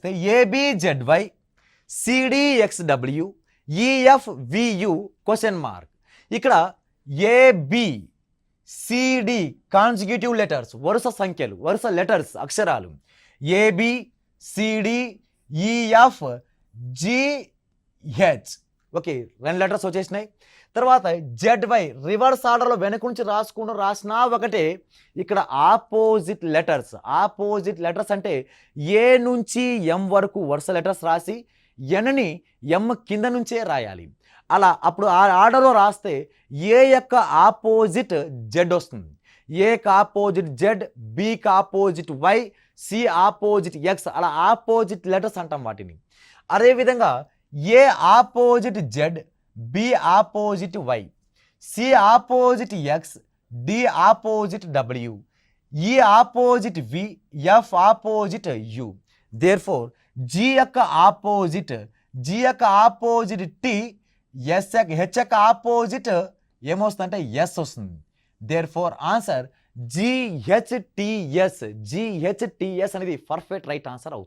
చూస్తే ABZY CDXW EFVU question mark. ఇక్కడ ABCD consecutive letters, వరుస సంఖ్యలు, వరుస లెటర్స్, అక్షరాలు. ABCDEFGH. ఓకే, 2 లెటర్స్ వచ్చేసినాయి. తర్వాత ZY రివర్స్ ఆర్డర్లో వెనక నుంచి రాసినా ఒకటే. ఇక్కడ ఆపోజిట్ లెటర్స్ అంటే ఏ నుంచి ఎం వరకు వరుస లెటర్స్ రాసి ఎన్ని ఎం కింద నుంచే రాయాలి. అలా అప్పుడు ఆ ఆర్డర్లో రాస్తే ఏ యొక్క ఆపోజిట్ జెడ్ వస్తుంది, ఏకి ఆపోజిట్ జెడ్, బికి opposite Y, C opposite X, అలా ఆపోజిట్ లెటర్స్ అంటాం వాటిని. అదేవిధంగా A opposite Z, B opposite Y, C opposite X, D opposite W, E opposite V, F opposite U. Therefore G యొక్క opposite T, H యొక్క opposite ఏమొస్తుందంటే S వస్తుంది. Therefore answer GHTS అనేది perfect right answer అవుతుంది.